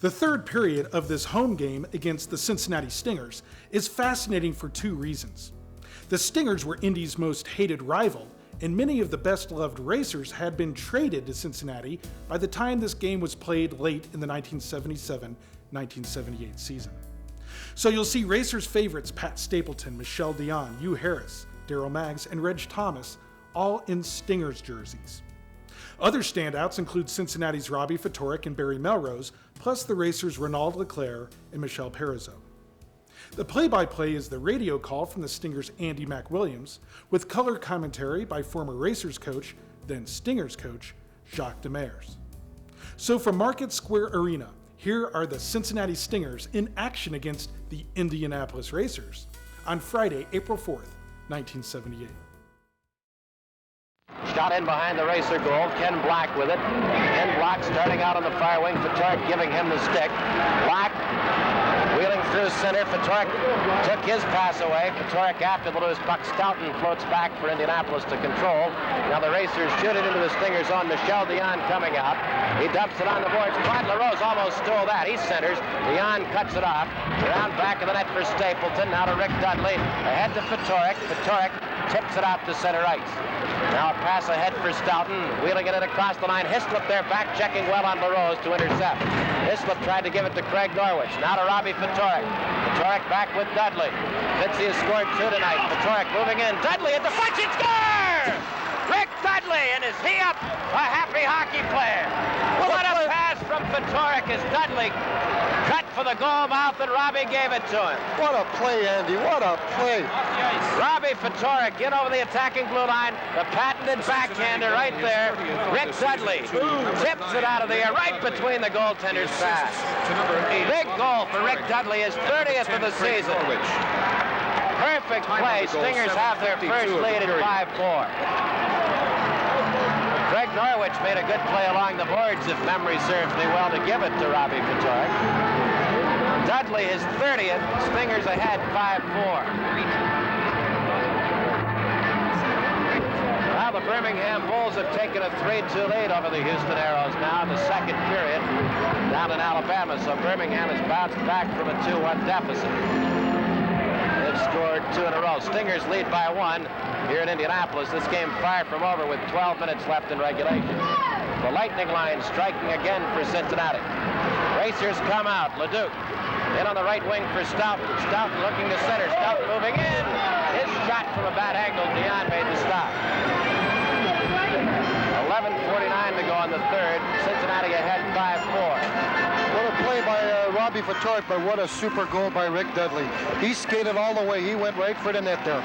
The third period of this home game against the Cincinnati Stingers is fascinating for two reasons. The Stingers were Indy's most hated rival, and many of the best-loved racers had been traded to Cincinnati by the time this game was played late in the 1977-1978 season. So you'll see racers' favorites Pat Stapleton, Michelle Dion, Hugh Harris, Darryl Maggs, and Reg Thomas, all in Stingers jerseys. Other standouts include Cincinnati's Робби Фтореком and Barry Melrose, plus the racers Ronald Leclerc and Michel Parizeau. The play-by-play is the radio call from the Stingers' Andy McWilliams, with color commentary by former Racers coach, then Stingers coach, Jacques Demers. So from Market Square Arena, here are the Cincinnati Stingers in action against the Indianapolis Racers on Friday, April 4th, 1978. Shot in behind the racer goal. Ken Black with it. Ken Black starting out on the far wing. Ftorek giving him the stick. Black wheeling through center. Ftorek took his pass away. Ftorek after the loose puck. Stoughton floats back for Indianapolis to control. Now the racers shoot it into the Stingers zone. Michel Dion coming out. He dumps it on the boards. Clyde LaRose almost stole that. He centers. Dion cuts it off. Around back of the net for Stapleton. Now to Rick Dudley. Ahead to Ftorek. Ftorek tips it out to center ice. Now a pass ahead for Stoughton, wheeling it in across the line. Hislop there, back checking well on LaRose to intercept. Hislop tried to give it to Craig Norwich. Now to Робби Фтореком. Ftorek back with Dudley. Fitzy has scored 2 tonight. Ftorek moving in. Dudley at the punch and score! Rick Dudley, and is he up a happy hockey player? What a pass from Ftorek as Dudley cut for the goal mouth, and Робби gave it to him. What a play, Andy. What a play. Робби Ftorek in over the attacking blue line. The patented backhander right there. Rick Dudley tips it out of the air right between the goaltender's pass. Big goal for Rick Dudley, his 30th of the season. Perfect play. Stingers have their first lead at 5-4. Craig Norwich made a good play along the boards, if memory serves me well, to give it to Робби Ftorek. Dudley, his 30th. Stingers ahead 5-4. Now the Birmingham Bulls have taken a 3-2 lead over the Houston Aeros now in the second period down in Alabama. So Birmingham has bounced back from a 2-1 deficit. They've scored 2 in a row. Stingers lead by 1 here in Indianapolis. This game far from over with 12 minutes left in regulation. The Lightning line striking again for Cincinnati. Racers come out. Leduc in on the right wing for Stoughton. Stoughton looking to center. Stoughton moving in. His shot from a bad angle. Dion made the stop. 11:49 to go in the third. Cincinnati ahead 5-4. What a play by Робби Ftorek, but what a super goal by Rick Dudley. He skated all the way. He went right for the net there.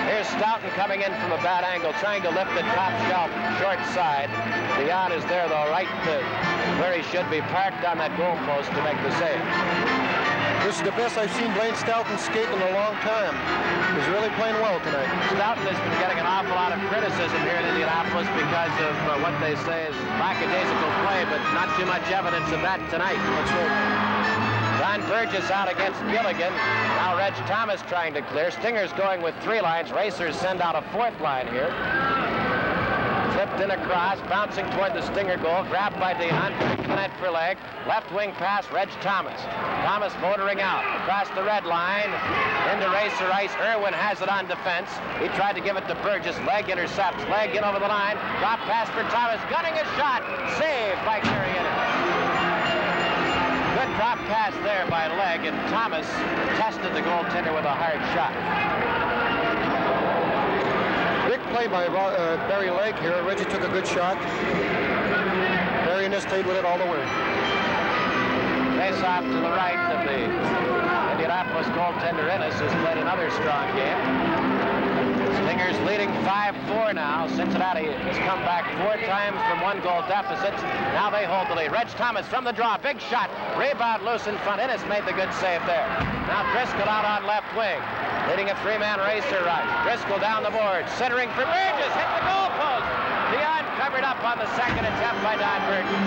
Here's Stoughton coming in from a bad angle, trying to lift the top shelf, short side. Dion is there, though, right to where he should be, parked on that goal post to make the save. This is the best I've seen Blaine Stoughton skate in a long time. He's really playing well tonight. Stoughton has been getting an awful lot of criticism here in Indianapolis because of what they say is lackadaisical play, but not too much evidence of that tonight. That's right. Don Burgess out against Gilligan. Now Reg Thomas trying to clear. Stingers going with 3 lines. Racers send out a 4th line here. Flipped in across, bouncing toward the Stinger goal. Grabbed by Dion, to the net for leg. Left wing pass, Reg Thomas. Thomas motoring out across the red line. Into racer ice. Irwin has it on defense. He tried to give it to Burgess. Leg intercepts. Leg in over the line. Drop pass for Thomas. Gunning a shot. Saved by Gary Innes. Good drop pass there by Leg, and Thomas tested the goaltender with a hard shot. Big play by Barry Leg here. Reggie took a good shot. Barry Innes stayed with it all the way. Face off to the right of the Indianapolis goaltender Innes, who's played another strong game. Stingers leading 5-4 now. Cincinnati has come back 4 times from 1-goal deficits. Now they hold the lead. Reg Thomas from the draw. Big shot. Rebound loose in front. Innes made the good save there. Now Driscoll out on left wing. Leading a 3-man racer rush. Driscoll down the board. Centering for Burgess. Hit the goal post. Dion covered up on the second attempt by Don Burgess.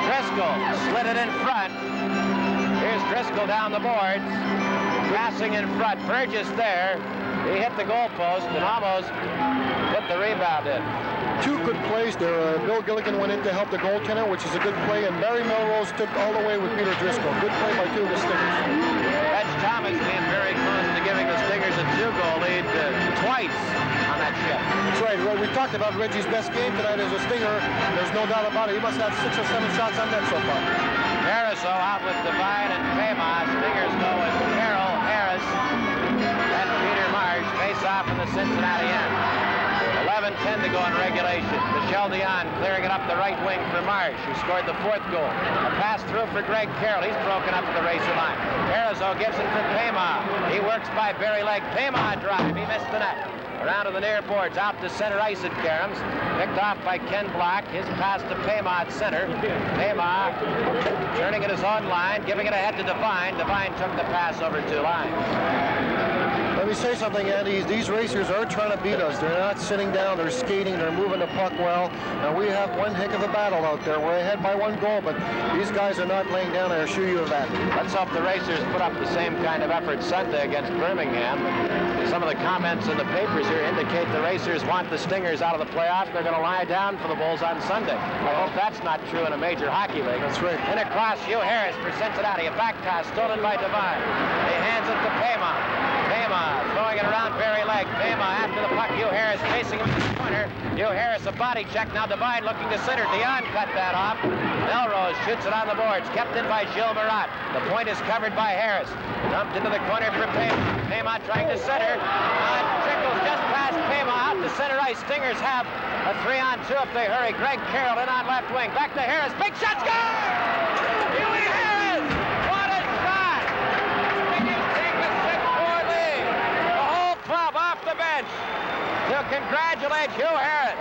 Driscoll slid it in front. Here's Driscoll down the boards. Passing in front. Burgess there. He hit the goal post and almost put the rebound in. Two good plays there. Bill Gilligan went in to help the goaltender, which is a good play, and Barry Melrose took all the way with Peter Driscoll. Good play by two of the Stingers. Reg Thomas came very close to giving the Stingers a 2-goal lead twice on that shift. That's right. Well, we talked about Reggie's best game tonight as a Stinger. There's no doubt about it. He must have 6 or 7 shots on net so far. Harris out with Devine and Pema. Stingers go with Carroll, Harris, and Peter Marsh face off in the Cincinnati end. 11:10 to go in regulation. Michel Dion clearing it up the right wing for Marsh, who scored the 4th goal. A pass through for Greg Carroll. He's broken up at the racer line. Harriso gives it for Pema. He works by Barry Legg. Pema drive. He missed the net. Around to the near boards, out to center ice at Karams. Picked off by Ken Black. His pass to Pema at center. Pema turning at his own line, giving it ahead to Devine. Devine took the pass over 2 lines. Let me say something, Andy. These racers are trying to beat us. They're not sitting down. They're skating. They're moving the puck well. And we have one heck of a battle out there. We're ahead by 1 goal, but these guys are not laying down. I assure you of that. Let's hope the Racers put up the same kind of effort Sunday against Birmingham. Some of the comments in the papers here indicate the Racers want the Stingers out of the playoffs. They're going to lie down for the Bulls on Sunday. I hope that's not true in a major hockey league. That's right. In across, Hugh Harris for Cincinnati. A back pass stolen by Devine. He hands it to Pema. Pema throwing it around Barry Legg. Pema after the puck. Hugh Harris chasing him to the corner. Hugh Harris a body check. Now Devine looking to center. Dion cut that off. Melrose shoots it on the boards. Kept in by Gilles Marat. The point is covered by Harris. Dumped into the corner for Pema. Pema trying to center. Trickles just past Pema out to center ice. Stingers have a 3-on-2 if they hurry. Greg Carroll in on left wing. Back to Harris. Big shot. Score! Huey Harris! What a shot! Stingers take a 6-4 lead. The whole club off the bench to congratulate Hugh Harris.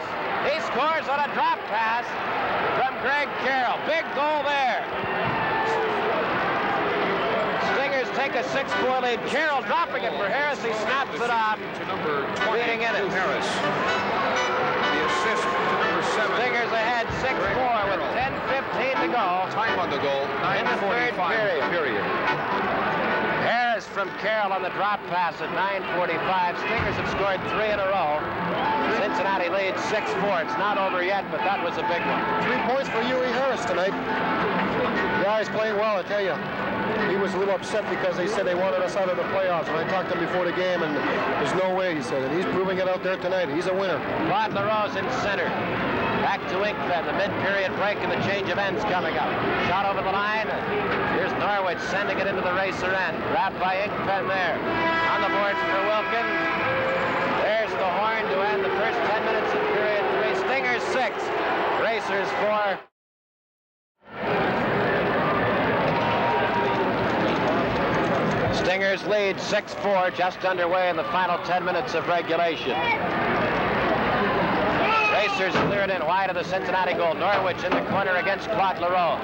He scores on a drop pass from Greg Carroll. Big goal there. Stingers take a 6-4 lead. Carroll dropping it for Harris. He snaps it off. To number 20, Harris. The assist to number 7. Stingers ahead 6-4 with 10:15 to go. Time on the goal, 9:45 period. Harris from Carroll on the drop pass at 9:45. Stingers have scored 3 in a row. Cincinnati leads 6-4. It's not over yet, but that was a big one. 3 points for Huey Harris tonight. The guy's playing well, I tell you. He was a little upset because they said they wanted us out of the playoffs. And I talked to him before the game, and there's no way, he said. And he's proving it out there tonight. He's a winner. Claude LaRose in center. Back to Inkpen. The mid-period break and the change of ends coming up. Shot over the line. Here's Norwich sending it into the racer end. Grabbed by Inkpen there. On the boards for Wilkin. There's the horn to end the first 10 minutes of period 3. Stingers 6. Racers 4. Stingers lead 6-4, just underway in the final 10 minutes of regulation. Racers cleared in wide of the Cincinnati goal. Norwich in the corner against Claude LaRose.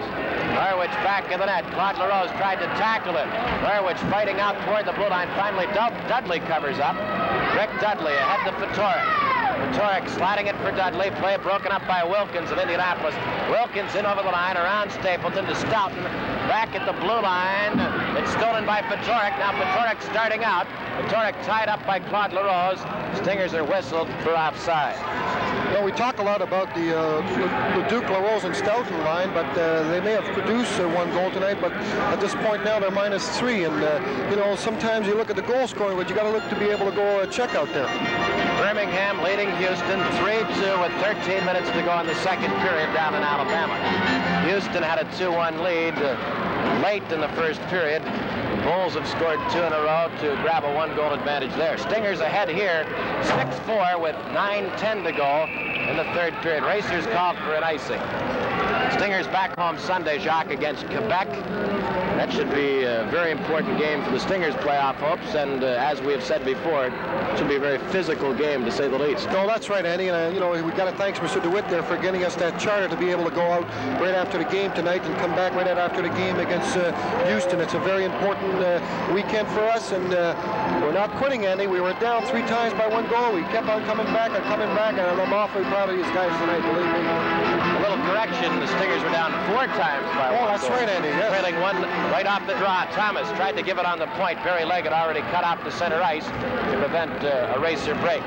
Norwich back of the net. Claude LaRose tried to tackle it. Norwich fighting out toward the blue line. Finally, Dudley covers up. Rick Dudley ahead to Ftorek. Ftorek sliding it for Dudley. Play broken up by Wilkins of Indianapolis. Wilkins in over the line around Stapleton to Stoughton. Back at the blue line. It's stolen by Ftorek. Now Ftorek starting out. Ftorek tied up by Claude LaRose. Stingers are whistled for offside. You know, we talk a lot about the Duke, LaRose, and Stoughton line, but they may have produced 1 goal tonight, but at this point now they're -3. And, you know, sometimes you look at the goal scoring, but you got to look to be able to go check out there. Birmingham leading Houston 3-2 with 13 minutes to go in the second period down in Alabama. Houston had a 2-1 lead late in the first period. The Bulls have scored 2 in a row to grab a 1-goal advantage there. Stingers ahead here 6-4 with 9:10 to go in the third period. Racers called for an icing. Stingers back home Sunday, Jacques, against Quebec. That should be a very important game for the Stingers' playoff hopes, and as we have said before, it should be a very physical game, to say the least. No, that's right, Andy, and you know, we got to thank Mr. DeWitt there for getting us that charter to be able to go out right after the game tonight and come back right after the game against Houston. It's a very important weekend for us, and we're not quitting, Andy. We were down 3 times by 1 goal. We kept on coming back, and I'm awfully proud of these guys tonight, believe me. little correction. The Stingers were down 4 times by 1 Oh, that's goal. right, Andy. Yes. Trailing 1 right off the draw. Thomas tried to give it on the point. Barry Legg had already cut off the center ice to prevent a Racer break.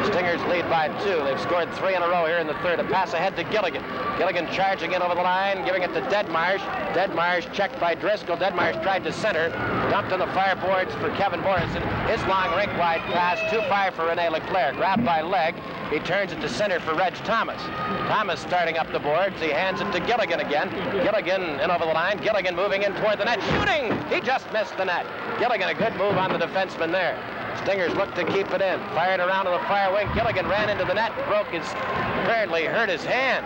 Stingers lead by 2. They've scored 3 in a row here in the third. A pass ahead to Gilligan. Gilligan charging in over the line, giving it to Deadmarsh. Deadmarsh checked by Driscoll. Deadmarsh tried to center. Dumped on the fireboards for Kevin Morrison. His long rink-wide pass, too far for Rene Leclerc. Grabbed by Legg. He turns it to center for Reg Thomas. Thomas starting up the boards. He hands it to Gilligan again. Gilligan in over the line. Gilligan moving in toward the net. Shooting! He just missed the net. Gilligan, a good move on the defenseman there. Stingers looked to keep it in. Fired around to the far wing. Gilligan ran into the net. Apparently hurt his hand.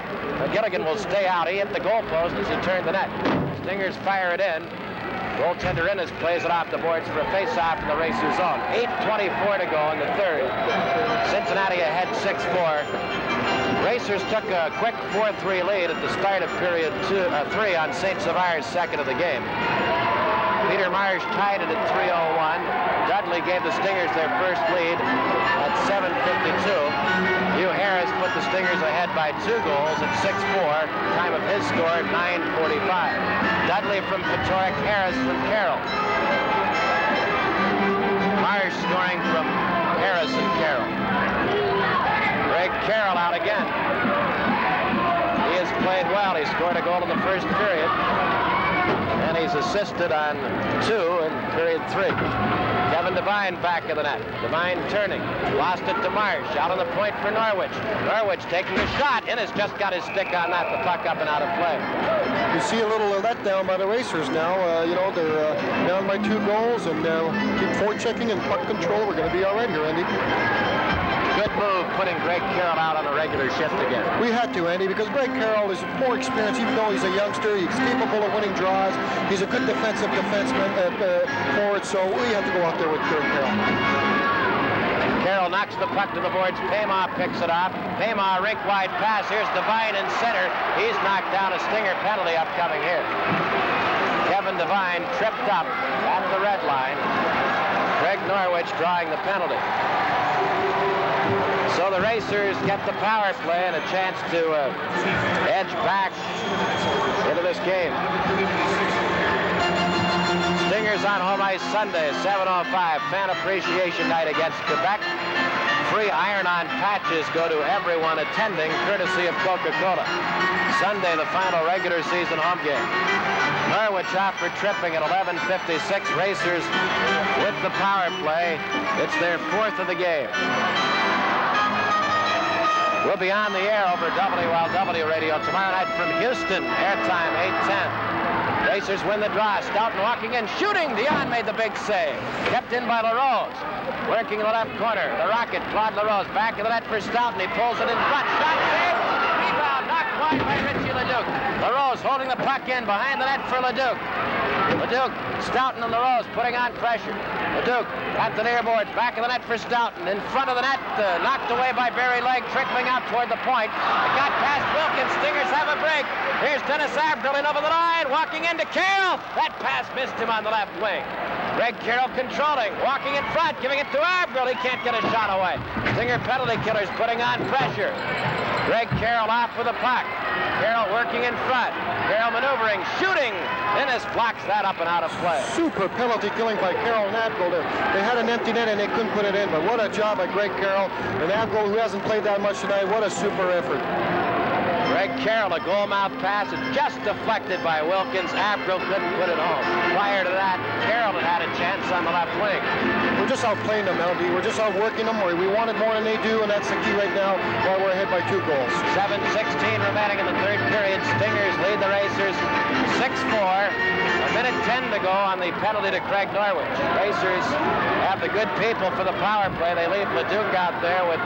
Gilligan will stay out. He hit the goalpost as he turned the net. Stingers fire it in. Goaltender Innes plays it off the boards for a face-off in the Racer zone. 8:24 to go in the third. Cincinnati ahead 6-4. Racers took a quick 4-3 lead at the start of period 3 on St. Savaire's second of the game. Peter Marsh tied it at 3:01. Dudley gave the Stingers their first lead at 7:52. Hugh Harris put the Stingers ahead by 2 goals at 6-4. Time of his score at 9:45. Dudley from Patoric, Harris from Carroll. Marsh scoring from Harris and Carroll. Greg Carroll out again. He has played well. He scored a goal in the first period. And he's assisted on 2 in period 3. Kevin Devine back of the net. Devine turning. Lost it to Marsh. Out on the point for Norwich. Norwich taking a shot. Innes just got his stick on that. The puck up and out of play. You see a little letdown by the Racers now. They're down by 2 goals and keep forechecking and puck control. We're going to be all right here, Andy. Good move putting Greg Carroll out on a regular shift again. We had to, Andy, because Greg Carroll is more experienced. Even though he's a youngster, he's capable of winning draws. He's a good defensive defenseman forward, so we have to go out there with Greg Carroll. Carroll knocks the puck to the boards. Payma picks it up. Payma rink-wide pass. Here's Devine in center. He's knocked down. A Stinger penalty upcoming here. Kevin Devine tripped up at the red line. Greg Norwich drawing the penalty. So the Racers get the power play and a chance to edge back into this game. Stingers on home ice Sunday, 7:05. Fan appreciation night against Quebec. Free iron-on patches go to everyone attending, courtesy of Coca-Cola. Sunday, the final regular season home game. Norwich off for tripping at 11:56. Racers with the power play. It's their 4th of the game. We'll be on the air over WLW radio tomorrow night from Houston. Airtime 8:10. Racers win the draw. Stoughton walking in, shooting. Dion made the big save. Kept in by LaRose. Working in the left corner. The Rocket, Claude LaRose. Back of the net for Stoughton. He pulls it in front. Shot save. Rebound knocked wide by Richie Leduc. LaRose holding the puck in behind the net for Leduc. Leduc, Stoughton and LaRose putting on pressure. Leduc at the near boards, back of the net for Stoughton. In front of the net, knocked away by Barry Legg, trickling out toward the point. It got past Wilkins. Stingers have a break. Here's Dennis Abdul in over the line, walking into Carroll. That pass missed him on the left wing. Greg Carroll controlling, walking in front, giving it to Abdul. He can't get a shot away. Stinger penalty killers putting on pressure. Greg Carroll off with the puck. Carroll working in front. Carroll maneuvering, shooting. Innes blocks that up and out of play. Super penalty killing by Carroll and Abgold. They had an empty net and they couldn't put it in, but what a job by Greg Carroll. And Abgold, who hasn't played that much tonight, what a super effort. Greg Carroll, a goal mouth pass, just deflected by Wilkins. Abdul couldn't put it home. Prior to that, Carroll had a chance on the left wing. We're just outplaying them, LD. We're just outworking them. We wanted more than they do, and that's the key right now while we're ahead by 2 goals. 7:16 remaining in the third period. Stingers lead the Racers 6-4. 1:10 to go on the penalty to Craig Norwich. Racers have the good people for the power play. They leave Leduc out there with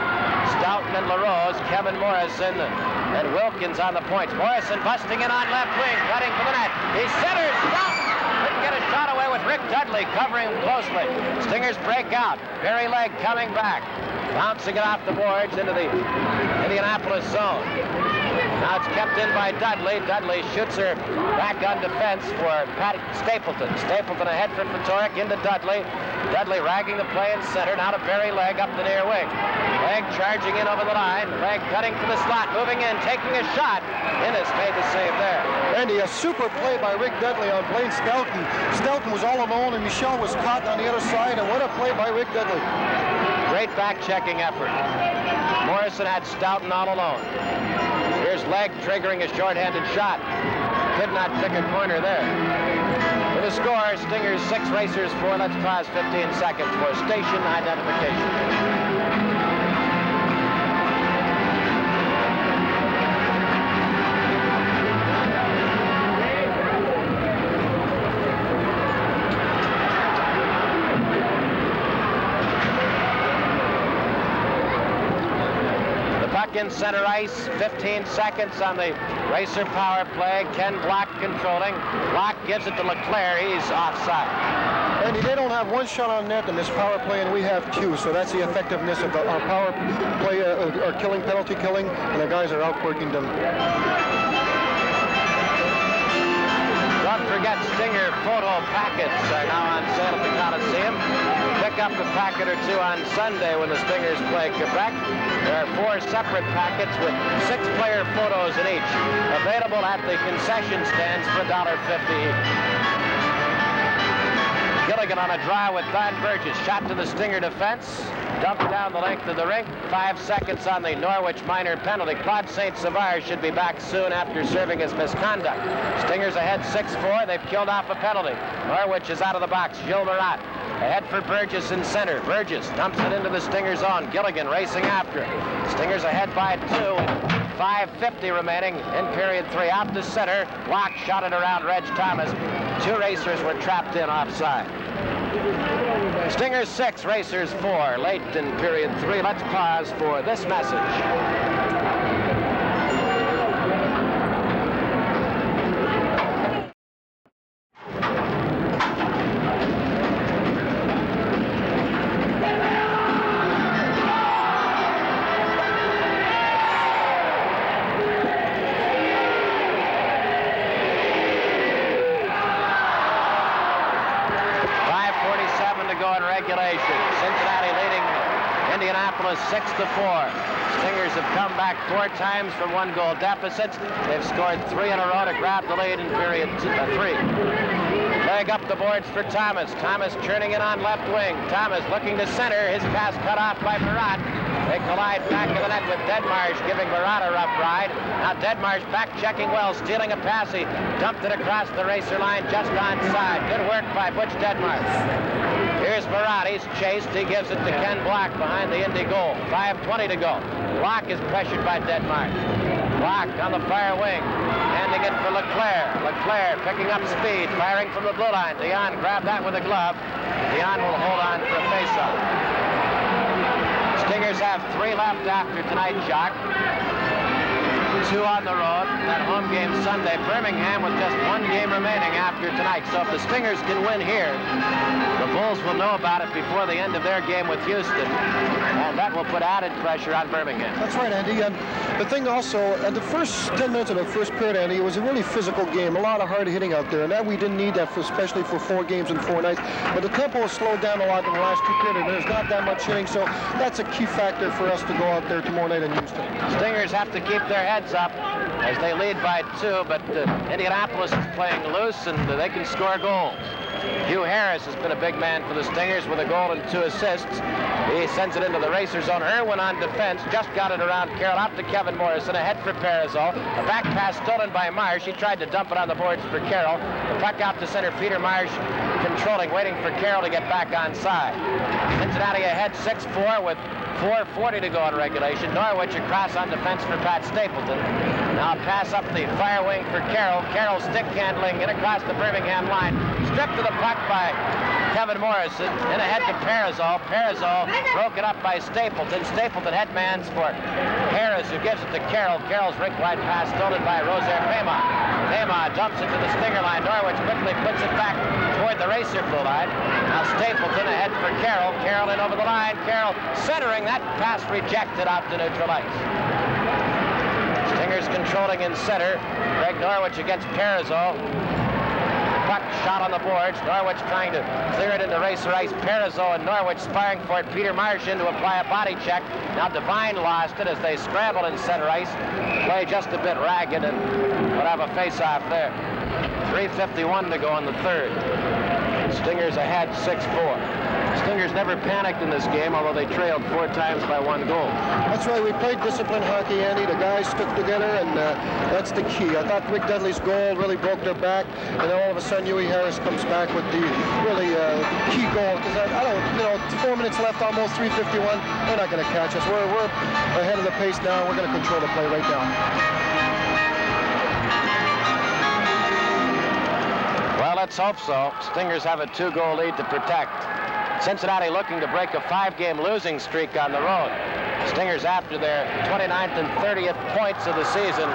Stoughton and LaRose, Kevin Morrison, and Wilkins on the points. Morrison busting in on left wing, cutting for the net. He centers, Stoughton couldn't get a shot away with Rick Dudley covering him closely. Stingers break out. Barry Legg coming back, bouncing it off the boards into the Indianapolis zone. Now it's kept in by Dudley. Dudley shoots her back on defense for Pat Stapleton. Stapleton ahead for Ftorek into Dudley. Dudley ragging the play in center. Now to bury Legg up the near wing. Legg charging in over the line. Legg cutting to the slot, moving in, taking a shot. Innes made the save there. Andy, a super play by Rick Dudley on Blaine Skelton. Skelton was all alone, and Michel was caught on the other side, and what a play by Rick Dudley. Great back-checking effort. Morrison had Stoughton all alone. Here's Legg triggering a short-handed shot. Could not pick a corner there. With the score, Stingers 6, Racers 4. Let's pause 15 seconds for station identification. In center ice, 15 seconds on the Racer power play. Ken Block controlling. Block gives it to LeClaire. He's offside. Andy, they don't have one shot on net in this power play, and we have two, so that's the effectiveness of our power play, our killing, penalty killing, and the guys are outworking them. Don't forget, Stinger photo packets are now on sale at the Coliseum. Pick up a packet or two on Sunday when the Stingers play Quebec. There are 4 separate packets with 6-player photos in each, available at the concession stands for $1.50 each. Gilligan on a draw with Don Burgess. Shot to the Stinger defense. Dumped down the length of the rink. 5 seconds on the Norwich minor penalty. Claude St. Savard should be back soon after serving his misconduct. Stingers ahead 6-4. They've killed off a penalty. Norwich is out of the box. Gilles Marat ahead for Burgess in center. Burgess dumps it into the Stingers zone. Gilligan racing after it. Stingers ahead by 2. 5:50 remaining in period 3. Out to center. Block shot it around Reg Thomas. 2 Racers were trapped in offside. Stingers 6, Racers 4. Late in period 3. Let's pause for this message. Cincinnati leading Indianapolis 6-4. Stingers have come back 4 times from 1-goal deficits. They've scored 3 in a row to grab the lead in period 3. Leg up the boards for Thomas. Thomas churning in on left wing. Thomas looking to center. His pass cut off by Marat. They collide back of the net with Deadmarsh giving Marat a rough ride. Now Deadmarsh back checking well, stealing a pass. He dumped it across the Racer line just onside. Good work by Butch Deadmarsh. Here's Marat. He's chased. He gives it to Ken Block behind the Indy goal. 5:20 to go. Block is pressured by Deadmarsh. Block on the far wing. Handing it for LeClaire. LeClaire picking up speed, firing from the blue line. Dion grabbed that with a glove. Dion will hold on for a face-off. Stingers have 3 left after tonight's shock. 2 on the road. That home game Sunday. Birmingham with just 1 game remaining after tonight. So if the Stingers can win here, the Bulls will know about it before the end of their game with Houston. And that will put added pressure on Birmingham. That's right, Andy. And the thing also, the first 10 minutes of the first period, Andy, it was a really physical game. A lot of hard hitting out there. And that we didn't need that, especially for 4 games in 4 nights. But the tempo has slowed down a lot in the last 2 periods. There's not that much hitting. So that's a key factor for us to go out there tomorrow night in Houston. Stingers have to keep their heads up as they lead by 2, but Indianapolis is playing loose and they can score goals. Hugh Harris has been a big man for the Stingers with a goal and 2 assists. He sends it into the Racer zone. Irwin on defense, just got it around Carroll, out to Kevin Morrison, ahead for Parazol. A back pass stolen by Marsh. He tried to dump it on the boards for Carroll. The puck out to center, Peter Marsh controlling, waiting for Carroll to get back onside. Cincinnati ahead 6-4 with 4:40 to go in regulation. Norwich across on defense for Pat Stapleton. Now a pass up the fire wing for Carroll. Carroll stick handling in across the Birmingham line. Stripped to the puck by Kevin Morrison. In ahead to Parazol. Parazol broken up by Stapleton. Stapleton headmans for Harris, who gives it to Carroll. Carroll's rink-wide pass stolen by Rosaire Payma. Payma dumps it to the Stinger line. Norwich quickly puts it back toward the Racer blue line. Now Stapleton ahead for Carroll. Carroll in over the line. Carroll centering. That pass rejected out to neutral ice. Stingers controlling in center. Greg Norwich against Parazol. Puck shot on the boards. Norwich trying to clear it into racer ice. Parizeau and Norwich sparring for it. Peter Marsh in to apply a body check. Now Devine lost it as they scrambled in center ice. Play just a bit ragged and would have a face-off there. 3:51 to go in the third. Stingers ahead 6-4. Stingers never panicked in this game, although they trailed 4 times by 1 goal. That's right. We played disciplined hockey, Andy. The guys stuck together, and that's the key. I thought Rick Dudley's goal really broke their back, and then all of a sudden, Huey Harris comes back with the really key goal. Because I don't, 4 minutes left, almost 3:51. They're not going to catch us. We're ahead of the pace now. We're going to control the play right now. Well, let's hope so. Stingers have a 2-goal lead to protect. Cincinnati looking to break a 5-game losing streak on the road. Stingers after their 29th and 30th points of the season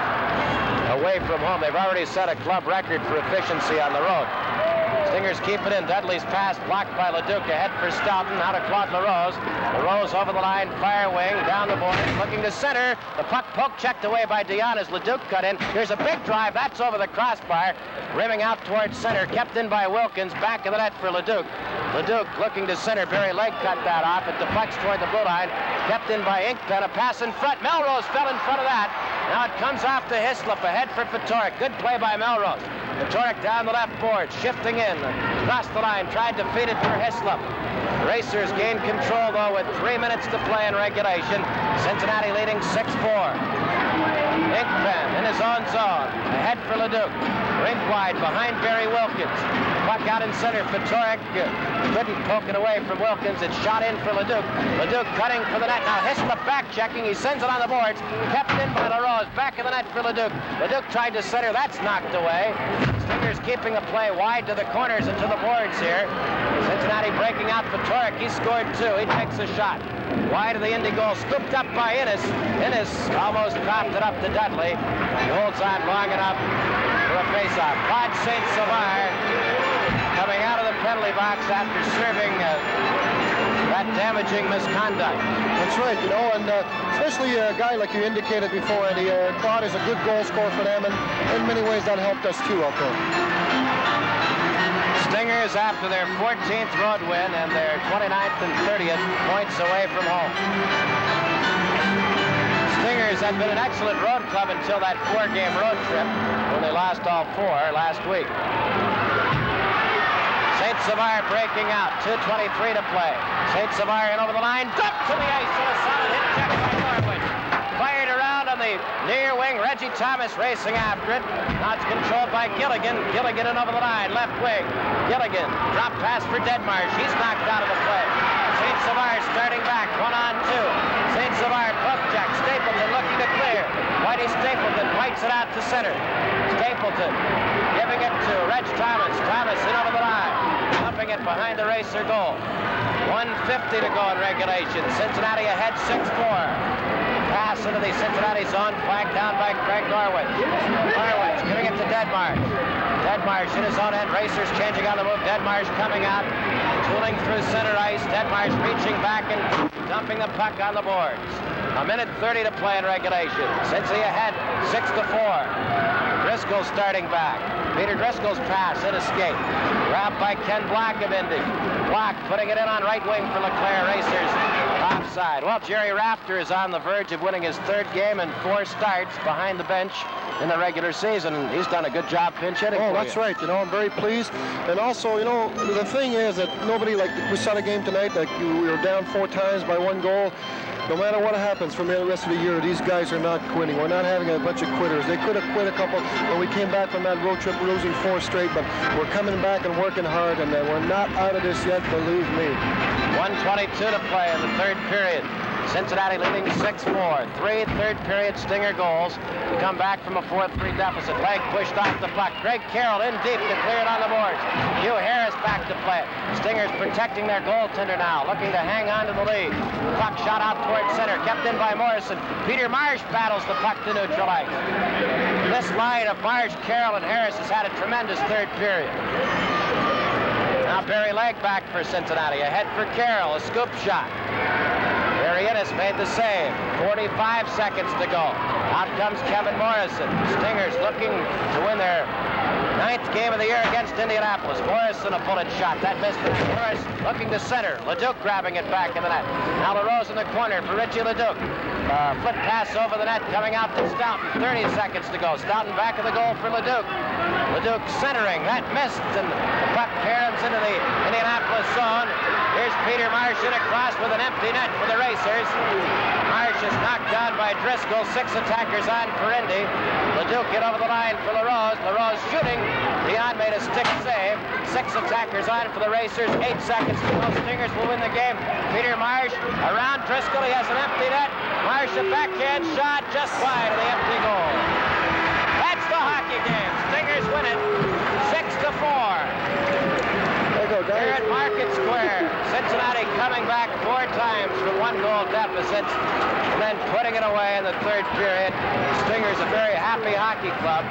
away from home. They've already set a club record for efficiency on the road. Stingers keep it in. Dudley's pass blocked by Leduc. Ahead for Stoughton. Now to Claude LaRose. LaRose over the line. Fire wing. Down the board. Looking to center. The puck poke checked away by Dion as Leduc cut in. Here's a big drive. That's over the crossbar. Rimming out towards center. Kept in by Wilkins. Back of the net for Leduc. Leduc looking to center. Barry Legg cut that off. It deflects toward the blue line. Kept in by Inkpen. A pass in front. Melrose fell in front of that. Now it comes off to Hislop. Ahead for Ftorek. Good play by Melrose. Ftorek down the left board. Shifting in. Across the line. Tried to feed it for Hislop. Racers gained control, though, with 3 minutes to play in regulation. Cincinnati leading 6-4. Inkpen in his own zone. Ahead for Leduc. Rink wide behind Barry Wilkins. Puck out in center. Ftorek couldn't poke it away from Wilkins. It's shot in for Leduc. Leduc cutting for the net. Now Hislop back checking. He sends it on the boards. Kept in by LaRose. Back of the net for Leduc. Leduc tried to center. That's knocked away. Stingers keeping the play wide to the corners and to the boards here. Cincinnati breaking out Ftorek. He scored 2. He takes a shot. Wide of the Indy goal. Scooped up by Innes. Innes almost copped it up to Dudley. He holds on long enough for a face-off. Claude St. Savard coming out of the penalty box after serving that damaging misconduct. That's right, and especially a guy like you indicated before, Andy, Claude is a good goal scorer for them, and in many ways that helped us too out there. Stingers after their 14th road win and their 29th and 30th points away from home. Stingers had been an excellent road club until that 4-game road trip when they lost all 4 last week. St. Savard breaking out. 2:23 to play. St. Savard in over the line. Dumped to the ice with a solid hit check by Norwich. Fired around on the near wing. Reggie Thomas racing after it. Now it's controlled by Gilligan. Gilligan in over the line. Left wing. Gilligan. Drop pass for Deadmarsh. He's knocked out of the play. St. Savard starting back. 1-on-2. St. Savard poke check. Stapleton looking to clear. Whitey Stapleton fights it out to center. Stapleton giving it to Reg Thomas. Thomas in over the line. Pumping it behind the Racer goal. 1:50 to go in regulation. Cincinnati ahead 6-4. Pass into the Cincinnati zone, flagged down by Craig Norwich. Norwich giving it to Deadmarsh. Deadmarsh in his own end. Racers changing on the move. Deadmarsh coming out, tooling through center ice. Deadmarsh reaching back and dumping the puck on the boards. 1:30 to play in regulation. Cincy ahead 6-4. Driscoll starting back. Peter Driscoll's pass, it escaped. Grabbed by Ken Block of Indy. Block putting it in on right wing for LeClaire. Racers offside. Well, Jerry Rafter is on the verge of winning his 3rd game and 4 starts behind the bench in the regular season. And he's done a good job pinch hitting. Oh, that's right. I'm very pleased. And also, the thing is that nobody, like we saw the game tonight, like we were down 4 times by 1 goal. No matter what happens from the rest of the year, these guys are not quitting. We're not having a bunch of quitters. They could have quit a couple when we came back from that road trip losing 4 straight, but we're coming back and working hard, and we're not out of this yet, believe me. 1:22 to play in the 3rd period. Cincinnati leading 6-4. 3 third-period Stinger goals to come back from a 4-3 deficit. Legg pushed off the puck. Greg Carroll in deep to clear it on the boards. Hugh Harris back to play. Stingers protecting their goaltender now, looking to hang on to the lead. Puck shot out towards center, kept in by Morrison. Peter Marsh battles the puck to neutralize. This line of Marsh, Carroll, and Harris has had a tremendous 3rd period. Now Barry Legg back for Cincinnati. Ahead for Carroll, a scoop shot. Barry Innes made the save. 45 seconds to go. Out comes Kevin Morrison. Stingers looking to win their Ninth game of the year against Indianapolis. Morrison a bullet shot. That missed. Morris looking to center. Leduc grabbing it back in the net. Now LaRose in the corner for Richie Leduc. Flip pass over the net coming out to Stoughton. 30 seconds to go. Stoughton back of the goal for Leduc. Leduc centering. That missed, and the puck caroms into the Indianapolis zone. Here's Peter Marsh in across with an empty net for the Racers. Marsh is knocked down by Driscoll. 6 attackers on for Indy. Leduc get over the line for LaRose. LaRose shooting. Dion made a stick save. 6 attackers on for the Racers. 8 seconds to go. Stingers will win the game. Peter Marsh around Driscoll. He has an empty net. Marsh a backhand shot just wide of the empty goal. That's the hockey game. Stingers win it 6-4. Here at Market Square. Cincinnati coming back 4 times from 1-goal deficits and then putting it away in the 3rd period. Stingers a very happy hockey club.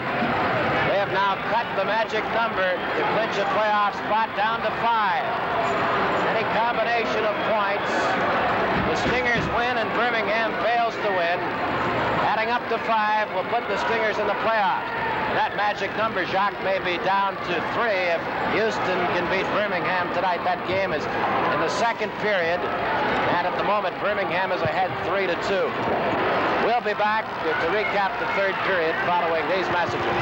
They have now cut the magic number to clinch a playoff spot down to 5. Any combination of points. The Stingers win and Birmingham fails to win. Adding up to 5 will put the Stingers in the playoffs. That magic number, Jacques, may be down to 3 if Houston can beat Birmingham tonight. That game is in the 2nd period, and at the moment, Birmingham is ahead 3-2. We'll be back to recap the 3rd period following these messages.